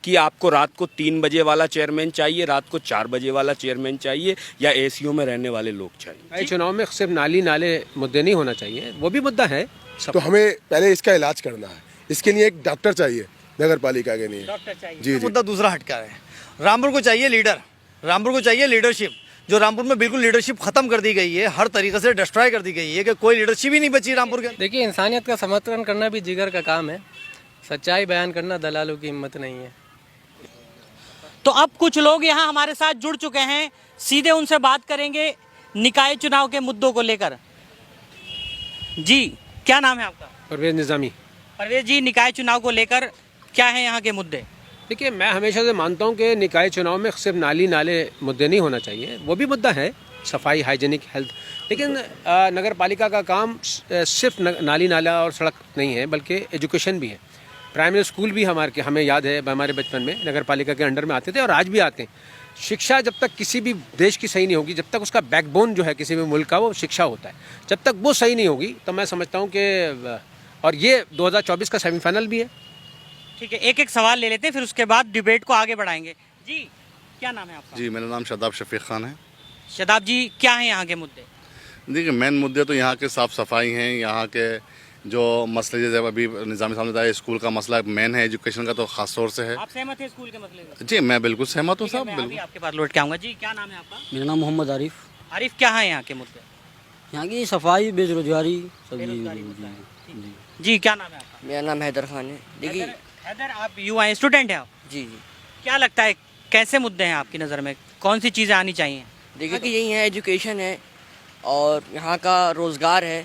कि आपको रात को 3 बजे वाला चेयरमैन चाहिए, रात को 4 बजे वाला चेयरमैन चाहिए, या एसीओ में रहने वाले लोग चाहिए। चुनाव में सिर्फ नाली नाले मुद्दे नहीं होना चाहिए, वो भी मुद्दा है। तो हमें पहले इसका इलाज करना है, इसके लिए एक डॉक्टर चाहिए नगर पालिका के लिए। डॉक्टर चाहिए। जी जी। मुद्दा दूसरा हटका है। रामपुर को चाहिए लीडर, रामपुर को चाहिए लीडरशिप। जो रामपुर में बिल्कुल लीडरशिप खत्म कर दी गई है, हर तरीके से डिस्ट्रॉय कर दी गई है कि कोई लीडरशिप ही नहीं बची रामपुर के। देखिए, इंसानियत का समर्थन करना भी जिगर का काम है, सच्चाई बयान करना दलालों की हिम्मत नहीं है। तो अब कुछ लोग यहाँ हमारे साथ जुड़ चुके हैं, सीधे उनसे बात करेंगे निकाय चुनाव के मुद्दों को लेकर। जी, क्या नाम है आपका? परवेज निजामी। परवेज जी, निकाय चुनाव को लेकर क्या है यहाँ के मुद्दे? देखिए, मैं हमेशा से मानता हूँ कि निकाय चुनाव में सिर्फ नाली नाले मुद्दे नहीं होना चाहिए, वो भी मुद्दा है, सफाई, हाइजीनिक, हेल्थ। लेकिन नगर पालिका का काम सिर्फ नाली नाला और सड़क नहीं है, बल्कि एजुकेशन भी है। प्राइमरी स्कूल भी हमें याद है, हमारे बचपन में नगर पालिका के अंडर में आते थे और आज भी आते हैं। शिक्षा जब तक किसी भी देश की सही नहीं होगी, जब तक उसका बैकबोन जो है किसी भी मुल्क का वो शिक्षा होता है, जब तक वो सही नहीं होगी तो मैं समझता हूँ कि, और ये 2024 का सेमीफाइनल भी है। ठीक है, एक एक सवाल ले लेते हैं, फिर उसके बाद डिबेट को आगे बढ़ाएंगे। जी, क्या नाम है आपका? जी, मेरा नाम शादाब शफीक खान है। शदाब जी, क्या है यहाँ के मुद्दे? देखिए, मेन मुद्दे तो यहाँ के साफ़ सफाई हैं, यहाँ के जो मसले, जैसे अभी निज़ामी साहब ने बताया, स्कूल का मसला मेन है, एजुकेशन का तो खास तौर से है। आप सहमत हैं स्कूल के मसले में? जी, मैं बिल्कुल सहमत हूँ साहब, मैं बिल्कुल। अभी आपके पास लौट के आऊँगा। जी, क्या नाम है आपका? मेरा नाम मोहम्मद आरिफ। आरिफ, क्या है यहाँ के मुद्दे? यहाँ की सफाई, बेरोजगारी सब। बेरोजगारी मुद्दा है। जी, क्या नाम है आपका? मेरा नाम हैदर खान है। देखिए, हैदर, आप युवा स्टूडेंट हैं आप? जी जी। क्या लगता है कैसे मुद्दे हैं आपकी नज़र में, कौन सी चीज़ें आनी चाहिए? देखिए कि यही है, एजुकेशन है और यहाँ का रोज़गार है।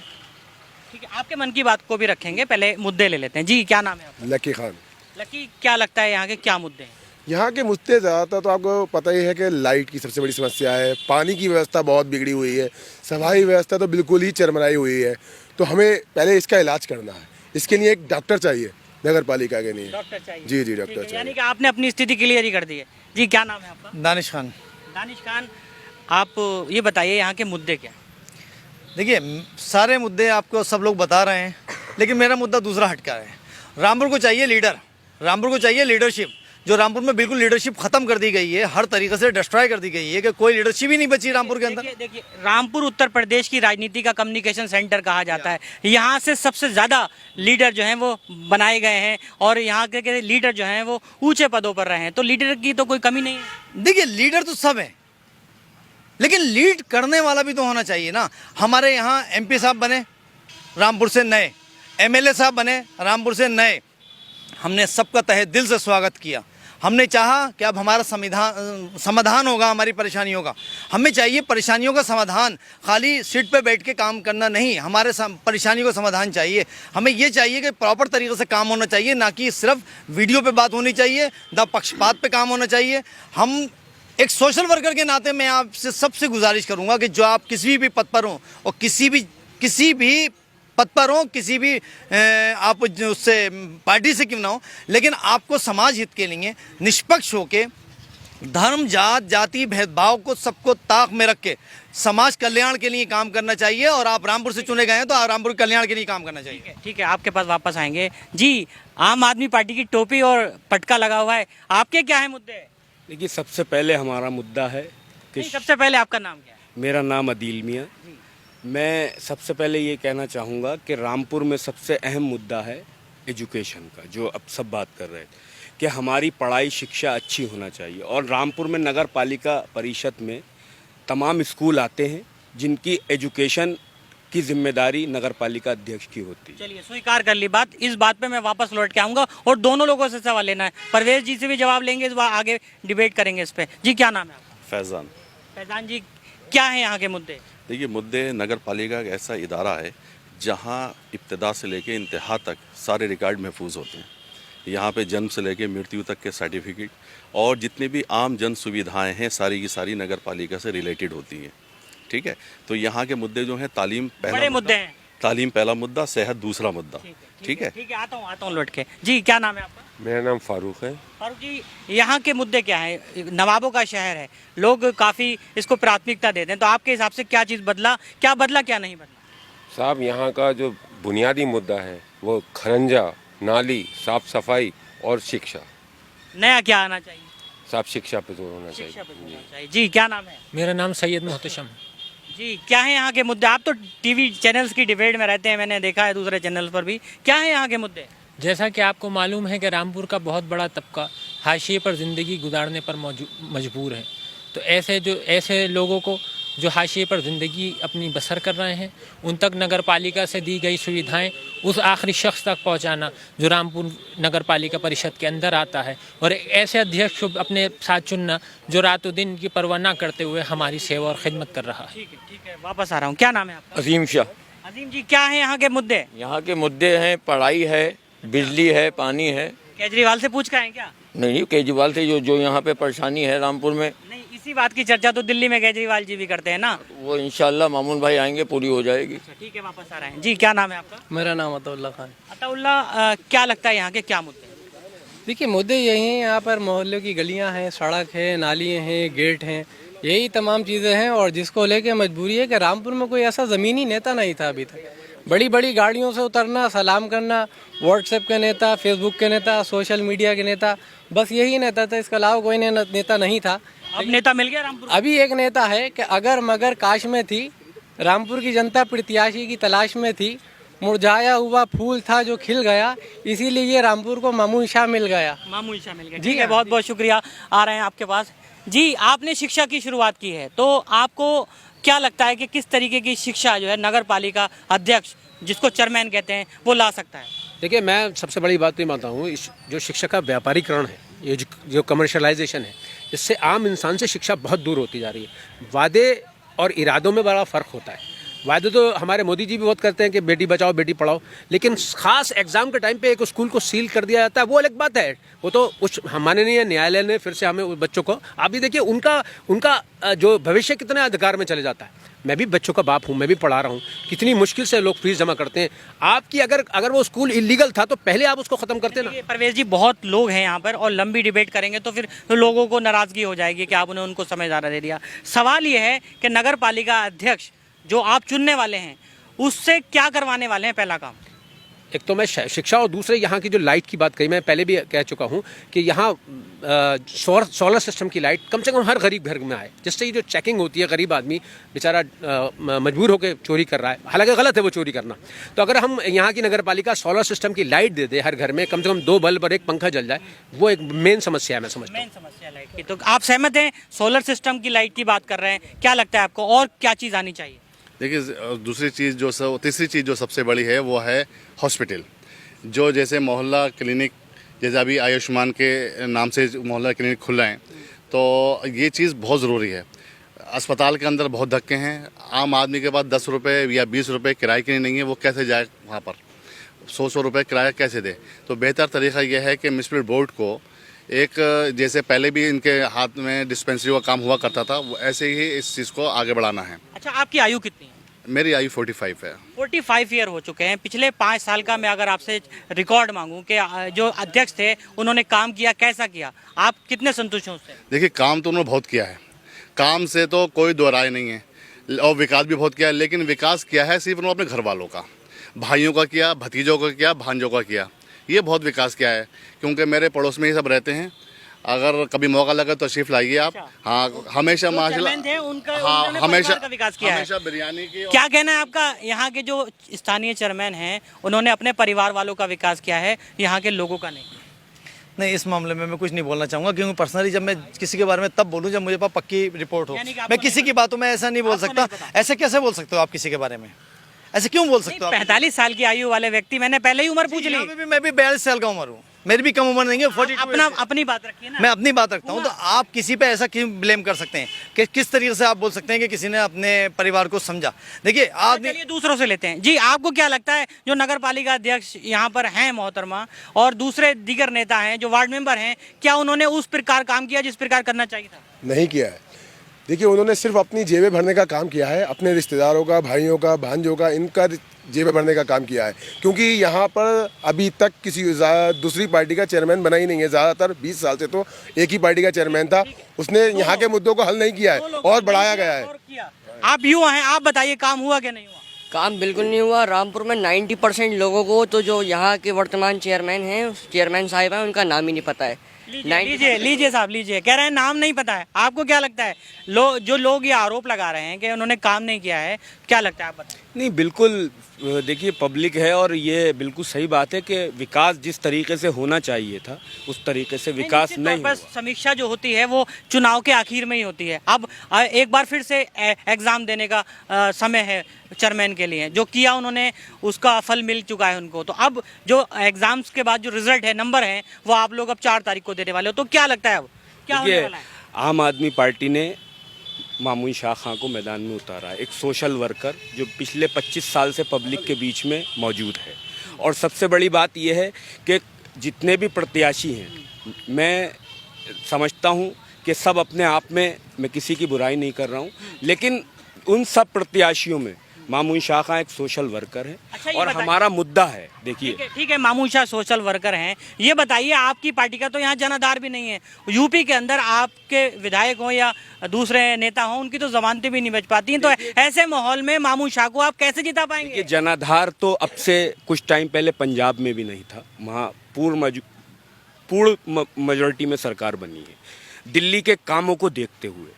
ठीक है, आपके मन की बात को भी रखेंगे, पहले मुद्दे ले लेते हैं। जी, क्या नाम है आपका? लकी खान। लकी, क्या लगता है यहाँ के क्या मुद्दे हैं? यहाँ के मुद्दे ज़्यादातर तो आपको पता ही है कि लाइट की सबसे बड़ी समस्या है, पानी की व्यवस्था बहुत बिगड़ी हुई है, सफाई व्यवस्था तो बिल्कुल ही चरमराई हुई है। तो हमें पहले इसका इलाज करना है, इसके लिए एक डॉक्टर चाहिए नगर पालिका के लिए। डॉक्टर चाहिए। जी जी, डॉक्टर यानी चाहिए। कि आपने अपनी स्थिति क्लियर ही कर दी है। जी, क्या नाम है आपका? दानिश खान। दानिश खान, आप ये बताइए यहाँ के मुद्दे क्या? देखिए, सारे मुद्दे आपको सब लोग बता रहे हैं, लेकिन मेरा मुद्दा दूसरा हटका है। रामपुर को चाहिए लीडर, रामपुर को चाहिए लीडरशिप। जो रामपुर में बिल्कुल लीडरशिप खत्म कर दी गई है, हर तरीके से डिस्ट्रॉय कर दी गई है कि कोई लीडरशिप ही नहीं बची रामपुर के अंदर। देखिए, रामपुर उत्तर प्रदेश की राजनीति का कम्युनिकेशन सेंटर कहा जाता है। यहाँ से सबसे ज़्यादा लीडर जो हैं वो बनाए गए हैं और यहाँ के लीडर जो हैं वो ऊंचे पदों पर रहे हैं, तो लीडर की तो कोई कमी नहीं है। देखिए, लीडर तो सब है, लेकिन लीड करने वाला भी तो होना चाहिए ना। हमारे यहाँ एमपी साहब बने रामपुर से नए, एमएलए साहब बने रामपुर से नए, हमने सबका तहे दिल से स्वागत किया। हमने चाहा कि अब हमारा समाधान होगा हमारी परेशानियों का। हमें चाहिए परेशानियों का समाधान, खाली सीट पे बैठ के काम करना नहीं, हमारे परेशानियों का समाधान चाहिए। हमें ये चाहिए कि प्रॉपर तरीके से काम होना चाहिए, ना कि सिर्फ वीडियो पे बात होनी चाहिए, ना पक्षपात पे काम होना चाहिए। हम एक सोशल वर्कर के नाते मैं आपसे सबसे गुजारिश करूँगा कि जो आप किसी भी पद पर हों और किसी भी पद पर हो, किसी भी आप उससे पार्टी से क्यों ना हो, लेकिन आपको समाज हित के लिए निष्पक्ष होके धर्म, जात, जाति, भेदभाव को सबको ताक में रख के समाज कल्याण के लिए काम करना चाहिए। और आप रामपुर से चुने गए हैं तो आप रामपुर कल्याण के लिए काम करना चाहिए। ठीक है, आपके पास वापस आएंगे। जी, आम आदमी पार्टी की टोपी और पटका लगा हुआ है, आपके क्या है मुद्दे? देखिए, सबसे पहले हमारा मुद्दा है कि सबसे पहले आपका नाम क्या है? मेरा नाम अदील मियाँ। मैं सबसे पहले ये कहना चाहूँगा कि रामपुर में सबसे अहम मुद्दा है एजुकेशन का, जो अब सब बात कर रहे हैं कि हमारी पढ़ाई शिक्षा अच्छी होना चाहिए। और रामपुर में नगर पालिका परिषद में तमाम स्कूल आते हैं जिनकी एजुकेशन की जिम्मेदारी नगर पालिका अध्यक्ष की होती है। चलिए, स्वीकार कर ली बात। इस बात पे मैं वापस लौट के आऊँगा और दोनों लोगों से सवाल लेना है। परवेज जी से भी जवाब लेंगे, इस बार आगे डिबेट करेंगे इस पर। जी, क्या नाम है आपका? फैज़ान। फैज़ान जी, क्या है यहाँ के मुद्दे? देखिए, मुद्दे, नगर पालिका एक ऐसा इदारा है जहाँ इब्तिदा से लेके इंतहा तक सारे रिकॉर्ड महफूज होते हैं। यहाँ पे जन्म से लेके मृत्यु तक के सर्टिफिकेट और जितनी भी आम जन सुविधाएं हैं सारी की सारी नगर पालिका से रिलेटेड होती हैं। ठीक है, तो यहाँ के मुद्दे जो हैं, तालीम बड़े मुद्दे हैं। तालीम पहला मुद्दा, सेहत दूसरा मुद्दा। ठीक है, ठीक है, आता हूँ लौट के। जी, क्या नाम है आपका? मेरा नाम फारूक है। फारूक जी, यहाँ के मुद्दे क्या हैं? नवाबों का शहर है, लोग काफ़ी इसको प्राथमिकता देते हैं, तो आपके हिसाब से क्या चीज़ बदला, क्या नहीं बदला? साहब, यहाँ का जो बुनियादी मुद्दा है वो खरंजा, नाली, साफ सफाई और शिक्षा। नया क्या आना चाहिए? साफ शिक्षा पे जोर होना शिक्षा पर चाहिए। होना चाहिए। जी क्या नाम है? मेरा नाम सैयद मोहतशम। जी क्या है यहाँ के मुद्दे? आप तो टीवी चैनल्स की डिबेट में रहते हैं, मैंने देखा है दूसरे चैनल पर भी। क्या है यहाँ के मुद्दे? जैसा कि आपको मालूम है कि रामपुर का बहुत बड़ा तबका हाशिए पर ज़िंदगी गुजारने पर मजबूर है। तो ऐसे लोगों को जो हाशिए पर ज़िंदगी अपनी बसर कर रहे हैं, उन तक नगर पालिका से दी गई सुविधाएं उस आखिरी शख्स तक पहुंचाना जो रामपुर नगर पालिका परिषद के अंदर आता है, और एक ऐसे अध्यक्ष को अपने साथ चुनना जो रातों दिन की परवाह न करते हुए हमारी सेवा और खिदमत कर रहा है। ठीक है, वापस आ रहा हूँ। क्या नाम है आपका? अजीम शाह। अजीम जी क्या है यहाँ के मुद्दे? यहाँ के मुद्दे हैं, पढ़ाई है, बिजली है, पानी है। केजरीवाल से पूछ के आए क्या? नहीं, केजरीवाल से जो यहाँ पे परेशानी है रामपुर में, नहीं, इसी बात की चर्चा तो दिल्ली में केजरीवाल जी भी करते हैं ना। वो इंशाल्लाह मामून भाई आएंगे, पूरी हो जाएगी। ठीक है, वापस आ रहे हैं। जी क्या नाम है आपका? मेरा नाम अताउल्ला खान। अताउल्ला, क्या लगता है यहाँ के क्या मुद्दे हैं? देखिए, मुद्दे यही हैं, यहाँ पर मोहल्लों की गलियाँ हैं, सड़क है, नालियाँ हैं, गेट हैं, यही तमाम चीज़ें हैं। और जिसको लेके मजबूरी है कि रामपुर में कोई ऐसा ज़मीनी नेता नहीं था अभी तक। बड़ी बड़ी गाड़ियों से उतरना, सलाम करना, व्हाट्सएप के नेता, फेसबुक के नेता, सोशल मीडिया के नेता, बस यही नेता था, इसके अलावा कोई नेता नहीं था। अब नेता मिल गया रामपुर? अभी एक नेता है कि अगर मगर काश में थी, रामपुर की जनता प्रत्याशी की तलाश में थी, मुरझाया हुआ फूल था जो खिल गया, इसीलिए ये रामपुर को मामून शाह मिल गया। मामून शाह मिल गया। जी ठीक है, बहुत बहुत शुक्रिया। आ रहे हैं आपके पास। जी आपने शिक्षा की शुरुआत की है, तो आपको क्या लगता है कि किस तरीके की शिक्षा जो है नगर पालिका अध्यक्ष, जिसको चेयरमैन कहते हैं, वो ला सकता है? देखिए, मैं सबसे बड़ी बात तो ये मानता हूँ, जो शिक्षा का व्यापारीकरण है, ये जो कमर्शलाइजेशन है, इससे आम इंसान से शिक्षा बहुत दूर होती जा रही है। वादे और इरादों में बड़ा फ़र्क होता है। वादे तो हमारे मोदी जी भी बहुत करते हैं कि बेटी बचाओ बेटी पढ़ाओ, लेकिन खास एग्जाम के टाइम पे एक स्कूल को सील कर दिया जाता है, वो अलग बात है। वो तो कुछ हमारे नहीं है, न्यायालय ने फिर से हमें उस बच्चों को, आप भी देखिए उनका जो भविष्य कितने अधिकार में चले जाता है। मैं भी बच्चों का बाप हूँ, मैं भी पढ़ा रहा हूँ, कितनी मुश्किल से लोग फीस जमा करते हैं। आपकी अगर वो स्कूल इलीगल था तो पहले आप उसको ख़त्म करते ना। परवेज जी, बहुत लोग हैं यहाँ पर और लंबी डिबेट करेंगे तो फिर लोगों को नाराज़गी हो जाएगी कि आपने उनको समय ज़्यादा दे दिया। सवाल ये है कि नगर पालिका अध्यक्ष जो आप चुनने वाले हैं, उससे क्या करवाने वाले हैं? पहला काम, एक तो मैं शिक्षा, और दूसरे यहाँ की जो लाइट की बात कही, मैं पहले भी कह चुका हूँ कि यहाँ सोलर सिस्टम की लाइट कम से कम हर गरीब घर में आए, जिससे ये जो चेकिंग होती है, गरीब आदमी बेचारा मजबूर होकर चोरी कर रहा है, हालांकि गलत है वो चोरी करना। तो अगर हम यहाँ की नगर पालिका सोलर सिस्टम की लाइट दे दे हर घर में, कम से कम 2 बल्ब और 1 पंखा जल जाए, वो एक मेन समस्या है, मैं समझता हूँ। मेन समस्या लाइट की। तो आप सहमत हैं? सोलर सिस्टम की लाइट की बात कर रहे हैं, क्या लगता है आपको और क्या चीज़ आनी चाहिए? देखिए, तीसरी चीज़ जो सबसे बड़ी है वो है हॉस्पिटल। जो जैसे मोहल्ला क्लिनिक, जैसे अभी आयुष्मान के नाम से मोहल्ला क्लिनिक खुल रहे हैं, तो ये चीज़ बहुत ज़रूरी है। अस्पताल के अंदर बहुत धक्के हैं, आम आदमी के पास 10 रुपये या 20 रुपये किराए के लिए नहीं है, वो कैसे जाए वहाँ पर? 100 रुपये किराया कैसे दे? तो बेहतर तरीका यह है कि म्यूनिसिपल बोर्ड को एक, जैसे पहले भी इनके हाथ में डिस्पेंसरी का काम हुआ करता था, वो ऐसे ही इस चीज़ को आगे बढ़ाना है। अच्छा, आपकी आयु कितनी है? मेरी आयु 45 है। 45 ईयर हो चुके हैं। पिछले 5 साल का मैं अगर आपसे रिकॉर्ड मांगूं कि जो अध्यक्ष थे उन्होंने काम किया, कैसा किया, आप कितने संतुष्ट हैं उससे? देखिए, काम तो उन्होंने बहुत किया है, काम से तो कोई दो राय नहीं है, और विकास भी बहुत किया है। लेकिन विकास किया है सिर्फ उन्होंने अपने घर वालों का, भाइयों का किया, भतीजों का किया, भांजों का किया, ये बहुत विकास किया है। क्योंकि मेरे पड़ोस में ही सब रहते हैं, अगर कभी मौका लगा तो तशरीफ लाइए आप। हाँ, हमेशा माशाल्लाह, हाँ, हमेशा विकास किया है। हमेशा बिरयानी की। क्या कहना है आपका? यहाँ के जो स्थानीय चेयरमैन हैं, उन्होंने अपने परिवार वालों का विकास किया है, यहाँ के लोगों का नहीं। इस मामले में मैं कुछ नहीं बोलना चाहूँगा, क्योंकि पर्सनली जब मैं किसी के बारे में तब बोलूँ जब मुझे पास पक्की रिपोर्ट हो। मैं किसी की बातों में ऐसा नहीं बोल सकता। ऐसे कैसे बोल सकते हो आप किसी के बारे में? ऐसे क्यों बोल सकते हो? 45 साल की आयु वाले व्यक्ति, मैंने पहले ही उम्र पूछ ली। मैं भी 42 साल का उम्र हूँ, मेरी भी कम उम्र नहीं है। 42 अपनी बात रखिए ना। मैं अपनी बात रखता हूँ, तो आप किसी पे ऐसा क्यों ब्लेम कर सकते हैं? कि किस तरीके से आप बोल सकते हैं कि किसी ने अपने परिवार को समझा? देखिए, आदमी दूसरों से लेते हैं। जी, आपको क्या लगता है जो नगर पालिका अध्यक्ष यहाँ पर हैं मोहतरमा, और दूसरे दीगर नेता हैं जो वार्ड मेंबर हैं, क्या उन्होंने उस प्रकार काम किया जिस प्रकार करना चाहिए था? नहीं किया है। देखिए, उन्होंने सिर्फ अपनी जेबें भरने का काम किया है, अपने रिश्तेदारों का, भाइयों का, भांजों का, इनका जेबें भरने का काम किया है। क्योंकि यहाँ पर अभी तक किसी दूसरी पार्टी का चेयरमैन बना ही नहीं है। ज़्यादातर 20 साल से तो एक ही पार्टी का चेयरमैन था, उसने यहाँ के मुद्दों को हल नहीं किया है और बढ़ाया गया है। आप युवा हैं, आप बताइए काम हुआ क्या नहीं हुआ? काम बिल्कुल नहीं हुआ। रामपुर में 90% लोगों को तो जो यहाँ के वर्तमान चेयरमैन हैं, चेयरमैन साहिब हैं, उनका नाम ही नहीं पता है। लीजिए लीजिए साहब लीजिए, कह रहे हैं नाम नहीं पता है। आपको क्या लगता है जो लोग ये आरोप लगा रहे हैं कि उन्होंने काम नहीं किया है, क्या लगता है आप बताएं? नहीं, बिल्कुल देखिए पब्लिक है और ये बिल्कुल सही बात है कि विकास जिस तरीके से होना चाहिए था उस तरीके से विकास निश्चित नहीं तौर पर हुआ। समीक्षा जो होती है वो चुनाव के आखिर में ही होती है। अब एक बार फिर से एग्जाम देने का समय है चेयरमैन के लिए, जो किया उन्होंने उसका फल मिल चुका है उनको। तो अब जो एग्जाम्स के बाद जो रिजल्ट है, नंबर है, वो आप लोग अब 4 तारीख को देने वाले हो। तो क्या लगता है अब क्या होने देखिए वाला है? आम आदमी पार्टी ने मामून शाह खां को मैदान में उतारा है, एक सोशल वर्कर जो पिछले 25 साल से पब्लिक के बीच में मौजूद है। और सबसे बड़ी बात यह है कि जितने भी प्रत्याशी हैं, मैं समझता हूं कि सब अपने आप में, मैं किसी की बुराई नहीं कर रहा हूं, लेकिन उन सब प्रत्याशियों में मामून शाह खां एक सोशल वर्कर है। अच्छा, ये और बताइए। हमारा मुद्दा है, देखिए ठीक है, मामून शाह सोशल वर्कर हैं। ये बताइए, आपकी पार्टी का तो यहाँ जनाधार भी नहीं है। यूपी के अंदर आपके विधायक हो या दूसरे नेता हो, उनकी तो जमानतें भी नहीं बच पाती हैं। तो ऐसे माहौल में मामून शाह को आप कैसे जिता पाएंगे? कि जनाधार तो अब से कुछ टाइम पहले पंजाब में भी नहीं था, वहाँ पूर्ण मेजॉरिटी में सरकार बनी है दिल्ली के कामों को देखते हुए।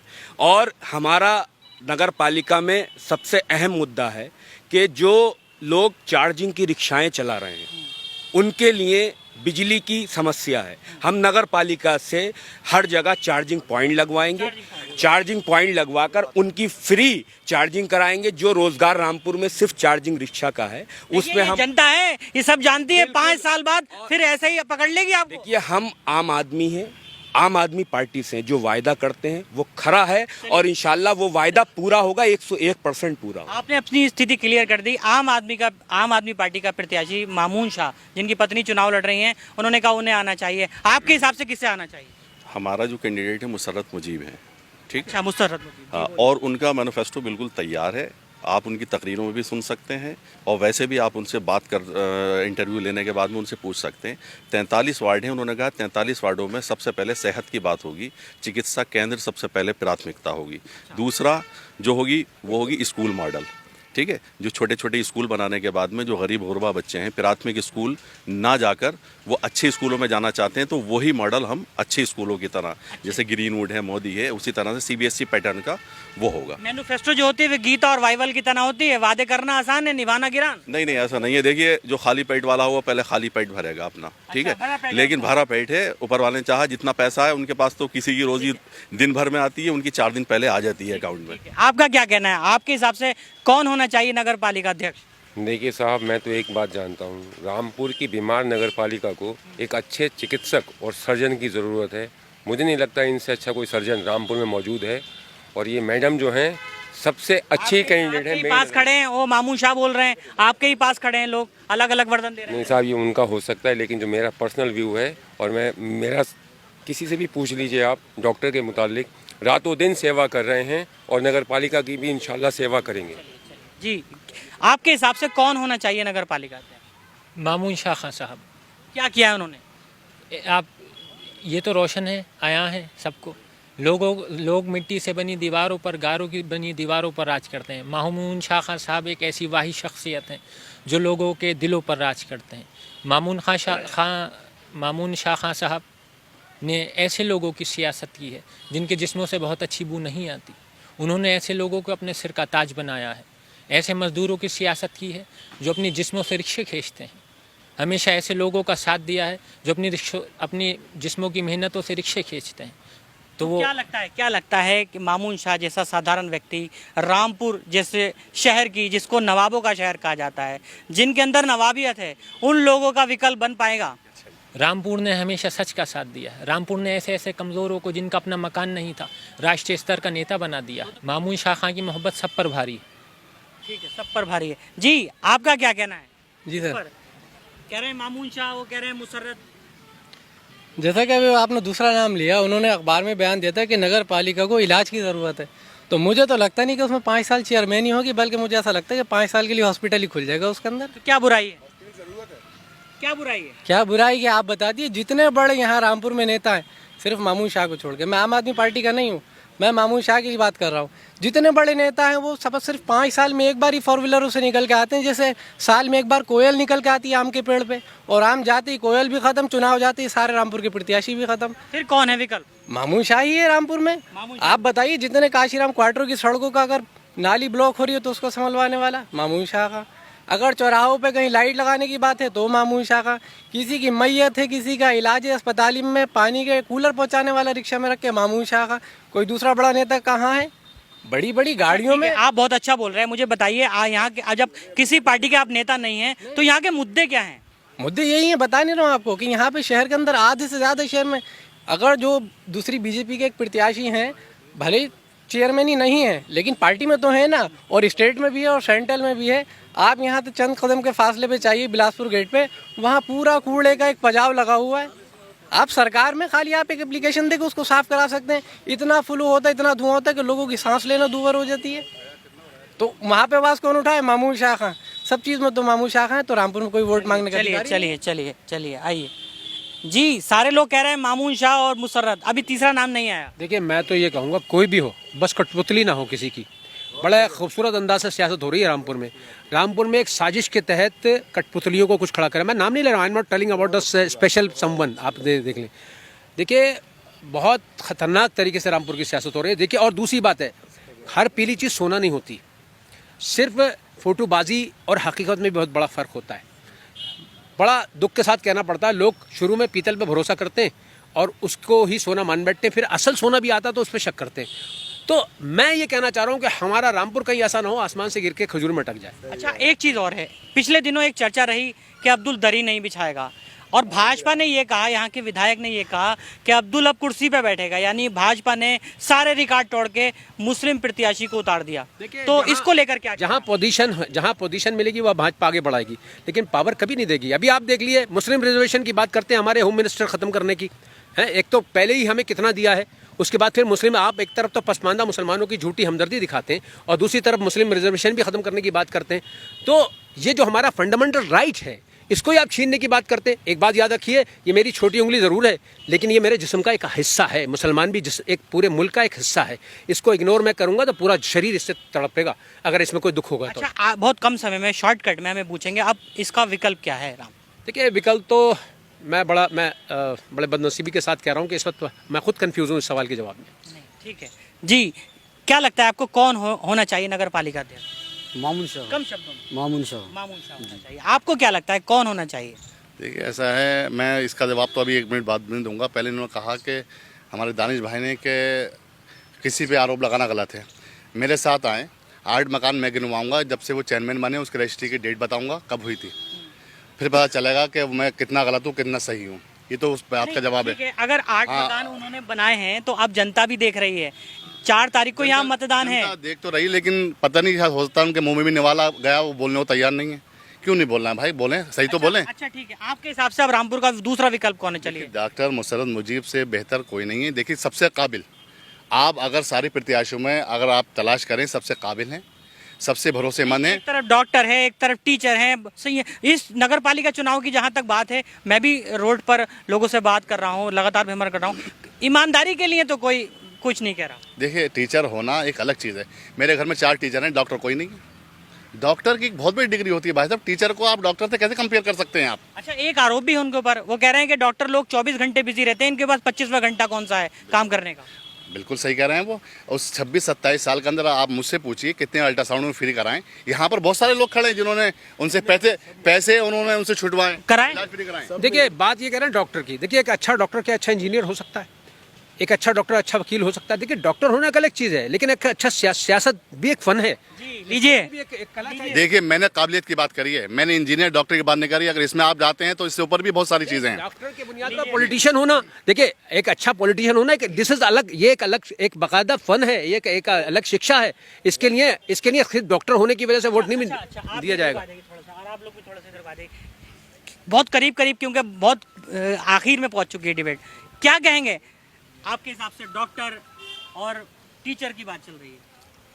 और हमारा नगर पालिका में सबसे अहम मुद्दा है कि जो लोग चार्जिंग की रिक्शाएं चला रहे हैं उनके लिए बिजली की समस्या है। हम नगर पालिका से हर जगह चार्जिंग पॉइंट लगवाएंगे, चार्जिंग पॉइंट लगवाकर उनकी फ्री चार्जिंग कराएंगे। जो रोजगार रामपुर में सिर्फ चार्जिंग रिक्शा का है उसमें हम, जनता है ये सब जानती है, 5 साल बाद फिर ऐसे ही पकड़ लेगी आपको। देखिए हम आम आदमी हैं, आम आदमी पार्टी से जो वायदा करते हैं वो खरा है और इंशाल्लाह वो वायदा पूरा होगा, 101% पूरा होगा। आपने अपनी स्थिति क्लियर कर दी। आम आदमी पार्टी का प्रत्याशी मामून शाह, जिनकी पत्नी चुनाव लड़ रही हैं, उन्होंने कहा उन्हें आना चाहिए। आपके हिसाब से किससे आना चाहिए? हमारा जो कैंडिडेट है मुसर्रत मुजीब है, ठीक। अच्छा, मुसर्रत मुजीब। हाँ, और उनका मैनिफेस्टो बिल्कुल तैयार है, आप उनकी तकरीरों में भी सुन सकते हैं और वैसे भी आप उनसे बात कर इंटरव्यू लेने के बाद में उनसे पूछ सकते हैं। 43 वार्ड हैं, उन्होंने कहा 43 वार्डों में सबसे पहले सेहत की बात होगी, चिकित्सा केंद्र सबसे पहले प्राथमिकता होगी। दूसरा जो होगी वो होगी स्कूल मॉडल, ठीक है। जो छोटे छोटे स्कूल बनाने के बाद में जो गरीब गुरबा बच्चे हैं प्राथमिक स्कूल ना जाकर वो अच्छे स्कूलों में जाना चाहते हैं, तो वही मॉडल हम अच्छे स्कूलों की तरह, जैसे ग्रीनवुड है, मोदी है, उसी तरह से CBSE पैटर्न का वो होगा। मैनिफेस्टो जो होती है वो गीता और बाइबल की तरह होती है, वादे करना आसान है, निभाना गिरान। नहीं नहीं, ऐसा नहीं है। देखिए जो खाली पेट वाला हुआ पहले खाली पेट भरेगा अपना, ठीक भरा है, पेट लेकिन भरा पेट है। ऊपर वाले ने चाहा जितना पैसा है उनके पास, तो किसी की रोजी दिन भर में आती है, उनकी 4 दिन पहले आ जाती है अकाउंट में। आपका क्या कहना है? आपके हिसाब से कौन होना चाहिए नगर पालिका अध्यक्ष? देखिए साहब, मैं तो एक बात जानता हूँ, रामपुर की बीमार नगर पालिका को एक अच्छे चिकित्सक और सर्जन की ज़रूरत है। मुझे नहीं लगता इनसे अच्छा कोई सर्जन रामपुर में मौजूद है। और ये मैडम जो हैं सबसे अच्छी कैंडिडेट है। पास खड़े हैं वो मामून शाह बोल रहे हैं, आपके ही पास खड़े हैं लोग, अलग अलग वर्दन दे रहे हैं। नहीं साहब, ये उनका हो सकता है, लेकिन जो मेरा पर्सनल व्यू है, और मेरा किसी से भी पूछ लीजिए आप, डॉक्टर के मुतालिक रातों दिन सेवा कर रहे हैं और नगर पालिका की भी इंशाल्लाह सेवा करेंगे। जी, आपके हिसाब से कौन होना चाहिए नगर पालिका अध्यक्ष? मामून शाह खां साहब। क्या किया है उन्होंने? आप ये तो रोशन है, आया है सबको। लोग मिट्टी से बनी दीवारों पर, गारों की बनी दीवारों पर राज करते हैं। मामून शाह खां साहब एक ऐसी वाही शख्सियत हैं जो लोगों के दिलों पर राज करते हैं। मामून शाह खां साहब ने ऐसे लोगों की सियासत की है जिनके जिस्मों से बहुत अच्छी बू नहीं आती। उन्होंने ऐसे लोगों को अपने सिर का ताज बनाया है। ऐसे मज़दूरों की सियासत की है जो अपनी जिस्मों से रिक्शे खींचते हैं। हमेशा ऐसे लोगों का साथ दिया है जो अपनी जिस्मों की मेहनतों से रिक्शे खींचते हैं। तो वो क्या लगता है कि मामून शाह जैसा साधारण व्यक्ति रामपुर जैसे शहर की, जिसको नवाबों का शहर कहा जाता है, जिनके अंदर नवाबियत है, उन लोगों का विकल्प बन पाएगा? रामपुर ने हमेशा सच का साथ दिया है। रामपुर ने ऐसे ऐसे कमज़ोरों को, जिनका अपना मकान नहीं था, राष्ट्रीय स्तर का नेता बना दिया। मामून शाह खां की मोहब्बत सब पर भारी है। ठीक है, सब पर भारी है। जी, आपका क्या कहना है? जी सर, कह रहे हैं मामून शाह, वो कह रहे हैं मुसर्रत। जैसा कि अभी आपने दूसरा नाम लिया, उन्होंने अखबार में बयान दिया था कि नगर पालिका को इलाज की ज़रूरत है। तो मुझे तो लगता नहीं कि उसमें 5 साल चेयरमैन ही होगी, बल्कि मुझे ऐसा लगता है कि 5 साल के लिए हॉस्पिटल ही खुल जाएगा उसके अंदर। तो क्या बुराई है? क्या बुराई है? क्या बुराई है आप बता दिए। जितने बड़े यहाँ रामपुर में नेता हैं, सिर्फ मामून शाह को छोड़ के, मैं आम आदमी पार्टी का नहीं हूँ, मैं मामून शाह की बात कर रहा हूँ। जितने बड़े नेता हैं वो सब सिर्फ 5 साल में एक बार ही 4 व्हीलरों से निकल के आते हैं। जैसे साल में एक बार कोयल निकल के आती है आम के पेड़ पे, और आम जाते ही कोयल भी खत्म, चुनाव जाते ही सारे रामपुर के प्रत्याशी भी खत्म। फिर कौन है विकल्प? मामून शाह ही है रामपुर में। आप बताइए, जितने काशीराम क्वार्टर की सड़कों का अगर नाली ब्लॉक हो रही है तो उसको संभलवाने वाला मामून शाह का। अगर चौराहों पे कहीं लाइट लगाने की बात है तो मामून शाह का। किसी की मैयत है, किसी का इलाज है अस्पताल में, पानी के कूलर पहुंचाने वाला रिक्शा में रख के मामून शाह का। कोई दूसरा बड़ा नेता कहाँ है? बड़ी बड़ी गाड़ियों में। आप बहुत अच्छा बोल रहे हैं, मुझे बताइए यहाँ के जब किसी पार्टी के आप नेता नहीं हैं तो यहाँ के मुद्दे क्या हैं? मुद्दे यही हैं, बता नहीं रहा हूँ आपको, कि यहाँ पे शहर के अंदर आधे से ज़्यादा शहर में अगर जो दूसरी बीजेपी के एक प्रत्याशी हैं, भले ही चेयरमैन ही नहीं है लेकिन पार्टी में तो है ना, और स्टेट में भी है और सेंट्रल में भी है। आप यहाँ तो चंद कदम के फासले पे चाहिए बिलासपुर गेट पे, वहाँ पूरा कूड़े का एक पजाव लगा हुआ है। आप सरकार में खाली आप एक एप्लीकेशन देकर उसको साफ करा सकते हैं। इतना फ्लू होता है, इतना धुआं होता है कि लोगों की सांस लेना दूभर हो जाती है। तो वहाँ पे आवाज़ कौन उठाए? मामून शाह खां। सब चीज़ में तो मामून शाह खां है, तो रामपुर में कोई वोट मांगने का अधिकारी नहीं। चलिए आइए जी। सारे लोग कह रहे हैं मामून शाह और मुसर्रत, अभी तीसरा नाम नहीं आया। देखिए, मैं तो ये कहूँगा कोई भी हो, बस कठपुतली ना हो किसी की। बड़ा खूबसूरत अंदाज से सियासत हो रही है रामपुर में। रामपुर में एक साजिश के तहत कठपुतलियों को कुछ खड़ा करें। मैं नाम नहीं ले रहा हूँ, I am not telling about the special someone, आप देख लें। देखिए, बहुत खतरनाक तरीके से रामपुर की सियासत हो रही है। देखिए, और दूसरी बात है, हर पीली चीज़ सोना नहीं होती। सिर्फ फोटोबाजी और हकीकत में बहुत बड़ा फ़र्क होता है। बड़ा दुख के साथ कहना पड़ता है, लोग शुरू में पीतल पे भरोसा करते हैं और उसको ही सोना मान बैठते हैं, फिर असल सोना भी आता तो उस पर शक करते हैं। तो मैं ये कहना चाह रहा हूँ कि हमारा रामपुर कहीं ऐसा ना हो आसमान से गिर के खजूर में अटक जाए। अच्छा, एक चीज़ और है, पिछले दिनों एक चर्चा रही कि अब्दुल दरी नहीं बिछाएगा, और भाजपा ने ये कहा, यहाँ के विधायक ने ये कहा कि अब्दुल अब कुर्सी पे बैठेगा, यानी भाजपा ने सारे रिकॉर्ड तोड़ के मुस्लिम प्रत्याशी को उतार दिया। तो इसको लेकर क्या? जहाँ पोजीशन मिलेगी वह भाजपा आगे बढ़ाएगी, लेकिन पावर कभी नहीं देगी। अभी आप देख लिए, मुस्लिम रिजर्वेशन की बात करते हैं, हमारे होम मिनिस्टर खत्म करने की है। एक तो पहले ही हमें कितना दिया है, उसके बाद फिर मुस्लिम, आप एक तरफ तो पसमानदा मुसलमानों की झूठी हमदर्दी दिखाते हैं और दूसरी तरफ मुस्लिम रिजर्वेशन भी खत्म करने की बात करते हैं। तो ये जो हमारा फंडामेंटल राइट है, इसको ही आप छीनने की बात करते हैं। एक बात याद रखिए, ये मेरी छोटी उंगली ज़रूर है लेकिन ये मेरे जिस्म का एक हिस्सा है। मुसलमान भी एक पूरे मुल्क का एक हिस्सा है। इसको इग्नोर मैं करूंगा तो पूरा शरीर इससे तड़पेगा अगर इसमें कोई दुख होगा। अच्छा, तो बहुत कम समय में, शॉर्टकट में हमें पूछेंगे, अब इसका विकल्प क्या है राम? देखिए, विकल्प तो मैं बड़े बदनसीबी के साथ कह रहा हूँ कि इस वक्त मैं खुद कंफ्यूज हूँ इस सवाल के जवाब में। ठीक है जी, क्या लगता है आपको कौन होना चाहिए नगर पालिका अध्यक्ष? मामून शाह। कम शब्दों में। मामून शाह होना चाहिए। आपको क्या लगता है कौन होना चाहिए? देखिए, ऐसा है, मैं इसका जवाब तो अभी 1 मिनट बाद नहीं दूंगा। पहले इन्होंने कहा कि हमारे दानिश भाई ने कि किसी पे आरोप लगाना गलत है। मेरे साथ आएँ, 8 मकान मैं गिनवाऊँगा, जब से वो चेयरमैन बने उसकी रजिस्ट्री की डेट बताऊँगा कब हुई थी, फिर पता चलेगा कि मैं कितना गलत हूँ कितना सही हूँ। ये तो उस बात का जवाब है। अगर 8 मकान उन्होंने बनाए हैं तो अब जनता भी देख रही है। 4 तारीख को यहाँ मतदान है। देख तो रही, लेकिन पता नहीं क्या होता है, उनके मुंह में भी निवाला गया, वो बोलने को तैयार नहीं है। क्यों नहीं बोलना है भाई? बोलें, सही तो बोलें। अच्छा ठीक है, आपके हिसाब से अब रामपुर का दूसरा विकल्प कौन है? चलिए, डॉक्टर मुसर्रत मुजीब से बेहतर कोई नहीं है। देखिए, सबसे काबिल, आप अगर सारे प्रत्याशियों में अगर आप तलाश करें, सबसे काबिल हैं, सबसे भरोसेमंद है। एक तरफ डॉक्टर है, एक तरफ टीचर है, सही है। इस नगर पालिका चुनाव की जहाँ तक बात है, मैं भी रोड पर लोगों से बात कर रहा हूँ, लगातार भ्रमण कर रहा हूँ, ईमानदारी के लिए तो कोई कुछ नहीं कह रहा। देखिए, टीचर होना एक अलग चीज़ है। मेरे घर में 4 टीचर हैं, डॉक्टर कोई नहीं है। डॉक्टर की बहुत बड़ी डिग्री होती है भाई साहब, टीचर को आप डॉक्टर से कैसे कंपेयर कर सकते हैं आप? अच्छा, एक आरोप भी है उनके ऊपर, वो कह रहे हैं कि डॉक्टर लोग 24 घंटे बिजी रहते हैं, इनके पास 25वां घंटा कौन सा है काम करने का? बिल्कुल सही कह रहे हैं वो। उस 26-27 साल के अंदर आप मुझसे पूछिए कितने अल्ट्रासाउंड में फ्री कराएं। यहाँ पर बहुत सारे लोग खड़े हैं जिन्होंने उनसे पैसे उन्होंने उनसे छुटवाए, कराएं। देखिए, बात ये कह रहे हैं डॉक्टर की। देखिए, एक अच्छा डॉक्टर क्या अच्छा इंजीनियर हो सकता है, एक अच्छा डॉक्टर अच्छा वकील हो सकता है। देखिए, डॉक्टर होना एक अलग चीज़ है, लेकिन एक अच्छा सियासत भी एक फन है। लीजिए, देखिए, मैंने काबिलियत की बात करी है, मैंने इंजीनियर डॉक्टर की बात नहीं करी। अगर इसमें आप जाते हैं तो इससे ऊपर भी बहुत सारी चीजें हैं। डॉक्टर के बुनियाद पर पॉलिटिशियन होना, देखिए, एक अच्छा पॉलिटिशियन होना दिस इज अलग, ये एक अलग एक बाकायदा फन है, ये एक अलग शिक्षा है। इसके लिए सिर्फ डॉक्टर होने की वजह से वोट नहीं दिया जाएगा। बहुत करीब क्योंकि बहुत आखिर में पहुंच चुकी है डिबेट। क्या कहेंगे आपके हिसाब से, डॉक्टर और टीचर की बात चल रही है?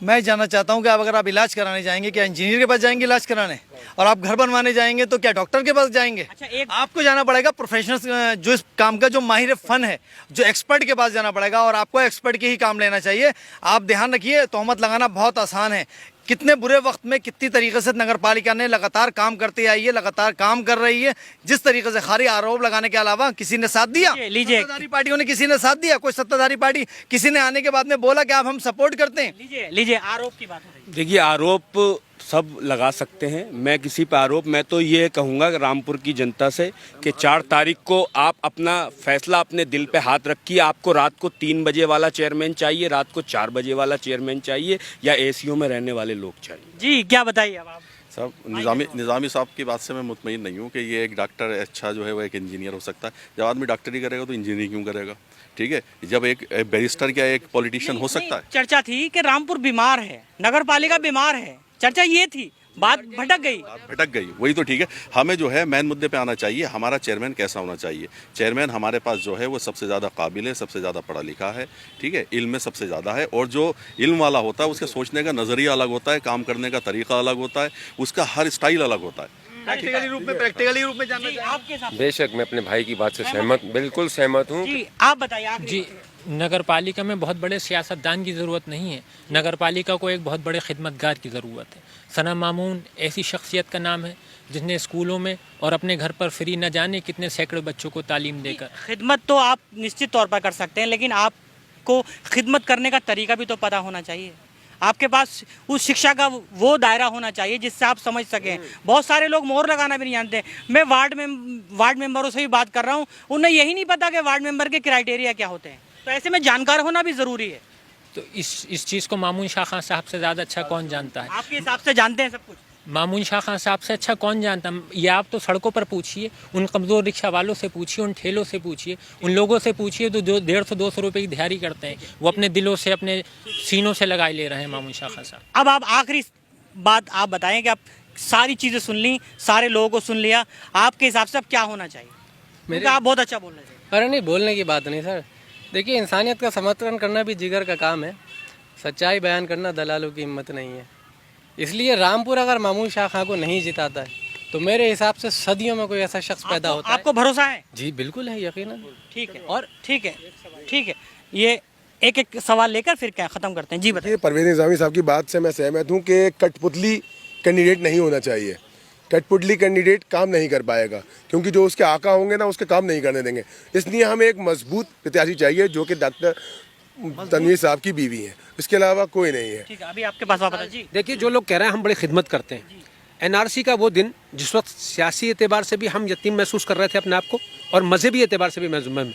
मैं जानना चाहता हूं कि अगर आप इलाज कराने जाएंगे, क्या इंजीनियर के पास जाएंगे इलाज कराने? और आप घर बनवाने जाएंगे तो क्या डॉक्टर के पास जाएंगे? आपको जाना पड़ेगा प्रोफेशनल, जो इस काम का जो माहिर फन है, जो एक्सपर्ट के पास जाना पड़ेगा, और आपको एक्सपर्ट के ही काम लेना चाहिए। आप ध्यान रखिए, तोहमत लगाना बहुत आसान है। कितने बुरे वक्त में कितनी तरीके से नगर पालिका ने लगातार काम करती आई है, लगातार काम कर रही है। जिस तरीके से खाली आरोप लगाने के अलावा किसी ने साथ दिया? सत्ताधारी पार्टियों ने किसी ने साथ दिया? कोई सत्ताधारी पार्टी किसी ने आने के बाद में बोला कि आप हम सपोर्ट करते हैं? लीजिए आरोप की बात हो रही है। देखिए, आरोप सब लगा सकते हैं, मैं किसी पे आरोप, मैं तो ये कहूँगा रामपुर की जनता से कि 4 तारीख को आप अपना फैसला अपने दिल पे हाथ रखिए। आपको रात को 3 बजे वाला चेयरमैन चाहिए, रात को 4 बजे वाला चेयरमैन चाहिए, या एसीओ में रहने वाले लोग चाहिए? जी क्या बताइए अब आप? साहब, निज़ामी साहब की बात से मैं मुतमईन नहीं हूँ कि ये एक डॉक्टर अच्छा जो है वो एक इंजीनियर हो सकता है। जब आदमी डॉक्टरी करेगा तो इंजीनियरिंग क्यों करेगा? ठीक है, जब एक बैरिस्टर क्या एक पॉलिटिशियन हो सकता है? चर्चा थी कि रामपुर बीमार है, नगर पालिका बीमार है, चर्चा ये थी, बात भटक गई। वही तो ठीक है। हमें जो है मेन मुद्दे पे आना चाहिए। हमारा चेयरमैन कैसा होना चाहिए? चेयरमैन हमारे पास जो है वो सबसे ज़्यादा काबिल है, सबसे ज़्यादा पढ़ा लिखा है, ठीक है, इल्म में सबसे ज़्यादा है, और जो इल्म वाला होता है उसके सोचने का नज़रिया अलग होता है, काम करने का तरीका अलग होता है, उसका हर स्टाइल अलग होता है। प्रैक्टिकली रूप में जानना चाहिए आपके हिसाब से? बेशक मैं अपने भाई की बात से बिल्कुल सहमत हूँ। जी आप बताइए। जी, नगर पालिका में बहुत बड़े सियासतदान की ज़रूरत नहीं है। नगर पालिका को एक बहुत बड़े खिदमतगार की ज़रूरत है। सना मामून ऐसी शख्सियत का नाम है जिसने स्कूलों में और अपने घर पर फ्री न जाने कितने सैकड़ों बच्चों को तालीम देकर। खिदमत तो आप निश्चित तौर पर कर सकते हैं, लेकिन आपको खिदमत करने का तरीका भी तो पता होना चाहिए। आपके पास उस शिक्षा का वो दायरा होना चाहिए जिससे आप समझ सकें। बहुत सारे लोग मोहर लगाना भी नहीं जानते। मैं वार्ड मेंबरों से भी बात कर रहा हूँ, उन्हें यही नहीं पता कि वार्ड मेंबर के क्राइटेरिया क्या होते हैं। तो ऐसे में जानकार होना भी ज़रूरी है। तो इस चीज़ को मामून शाह खान साहब से ज़्यादा अच्छा कौन जानता है? आपके हिसाब से जानते हैं सब कुछ? मामून शाह खान साहब से अच्छा कौन जानता? ये आप तो सड़कों पर पूछिए, उन कमज़ोर रिक्शा वालों से पूछिए, उन ठेलों से पूछिए, उन लोगों से पूछिए तो जो 150-200 रुपये की दिहाड़ी करते हैं, वो अपने दिलों से अपने सीनों से लगाए ले रहे हैं मामून शाह खान साहब। अब आप आखिरी बात आप बताएं कि आप सारी चीज़ें सुन ली, सारे लोगों को सुन लिया, आपके हिसाब से अब क्या होना चाहिए? क्योंकि आप बहुत अच्छा बोल रहे थे। अरे नहीं, बोलने की बात नहीं सर। देखिए, इंसानियत का समर्थन करना भी जिगर का काम है, सच्चाई बयान करना दलालों की हिम्मत नहीं है। इसलिए रामपुर अगर मामून शाह खां को नहीं जिताता है तो मेरे हिसाब से सदियों में कोई ऐसा शख्स पैदा होता है। आपको भरोसा है? जी बिल्कुल है, यकीनन। ठीक है, और ठीक है, ये एक सवाल लेकर फिर क्या ख़त्म करते हैं। जी बताइए। परवेज़ निज़ामी साहब की बात से मैं सहमत हूँ कि कठपुतली कैंडिडेट नहीं होना चाहिए। कठपुतली कैंडिडेट काम नहीं कर पाएगा, क्योंकि जो उसके आका होंगे ना उसके काम नहीं करने देंगे। इसलिए हमें एक मजबूत प्रत्याशी चाहिए जो कि डॉक्टर तनवीर साहब की बीवी है, इसके अलावा कोई नहीं है। ठीक है, अभी आपके पास वापस जी। देखिए, जो लोग कह रहे हैं हम बड़ी खिदमत करते हैं, एनआरसी का वो दिन जिस वक्त सियासी एतबार से भी हम यतीम महसूस कर रहे थे अपने आप को, और मजहबी एतबार से भी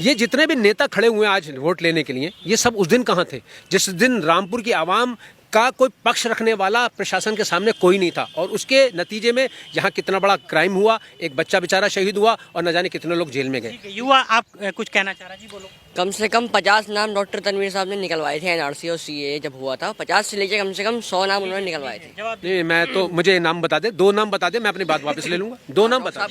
ये जितने भी नेता खड़े हुए हैं आज वोट लेने के लिए, ये सब उस दिन कहाँ थे जिस दिन रामपुर की आवाम का कोई पक्ष रखने वाला प्रशासन के सामने कोई नहीं था, और उसके नतीजे में यहाँ कितना बड़ा क्राइम हुआ, एक बच्चा बेचारा शहीद हुआ और न जाने कितने लोग जेल में गए। युवा आप कुछ कहना चाह रहा जी, बोलो। कम से कम 50 नाम डॉक्टर तनवीर साहब ने निकलवाए थे एनआरसी और सीए जब हुआ था। 50 से लेकर कम से कम 100 नाम उन्होंने निकलवाए थे। नहीं, मैं तो मुझे नाम बता दे, 2 नाम बता दे, मैं अपनी बात वापस ले लूंगा। 2 नाम बता।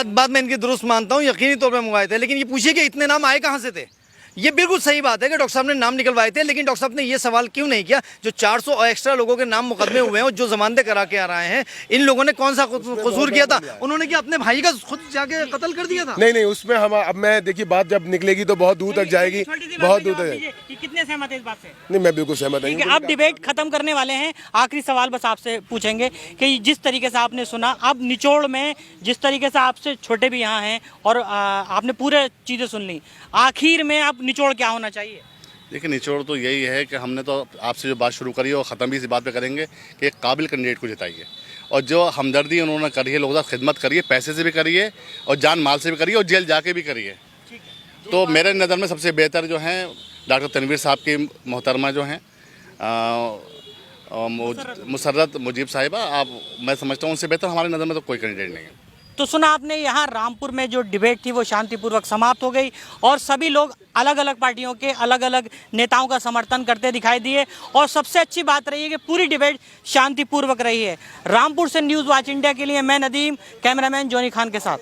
बात मैं इनकी दुरुस्त मानता हूँ, यकीनी तौर पर मंगवाए थे, लेकिन ये पूछिए कि इतने नाम आए कहाँ से थे? ये बिल्कुल सही बात है कि डॉक्टर साहब ने नाम निकलवाए थे, लेकिन डॉक्टर साहब ने ये सवाल क्यों नहीं किया जो 400 और एक्स्ट्रा लोगों के नाम मुकदमे हुए हैं और जो जमानतें करा के आ रहे हैं, इन लोगों ने कौन सा कसूर किया था? उन्होंने क्या अपने भाई का खुद जाके कत्ल कर दिया था? नहीं, उसमें हम अब मैं देखिए बात जब निकलेगी तो बहुत दूर तक जाएगी, बहुत दूर तक। कितने सहमत है इस बात से? नहीं, मैं बिल्कुल सहमत नहीं हूँ। अब डिबेट खत्म करने वाले हैं। आखिरी सवाल बस आपसे पूछेंगे कि जिस तरीके से आपने सुना, अब निचोड़ में जिस तरीके से आपसे छोटे भी यहाँ हैं और आपने पूरे चीज़ें सुन ली, आखिर में अब निचोड़ क्या होना चाहिए? देखिए, निचोड़ तो यही है कि हमने तो आपसे जो बात शुरू करी है और ख़त्म भी इसी बात पे करेंगे कि एक काबिल कैंडिडेट को जिताइए, और जो हमदर्दी उन्होंने करी है, लोगों की खिदमत करिए, पैसे से भी करिए और जान माल से भी करिए और जेल जाके भी करिए। तो मेरे नज़र में सबसे बेहतर जो हैं डॉक्टर तनवीर साहब की मोहतरमा जो हैं मुसर्रत मुजीब साहिबा, आप मैं समझता हूँ उनसे बेहतर हमारे नज़र में तो कोई कैंडिडेट नहीं है। तो सुना आपने, यहाँ रामपुर में जो डिबेट थी वो शांतिपूर्वक समाप्त हो गई और सभी लोग अलग अलग पार्टियों के अलग अलग नेताओं का समर्थन करते दिखाई दिए, और सबसे अच्छी बात रही है कि पूरी डिबेट शांतिपूर्वक रही है। रामपुर से न्यूज़ वॉच इंडिया के लिए मैं नदीम, कैमरामैन जोनी खान के साथ।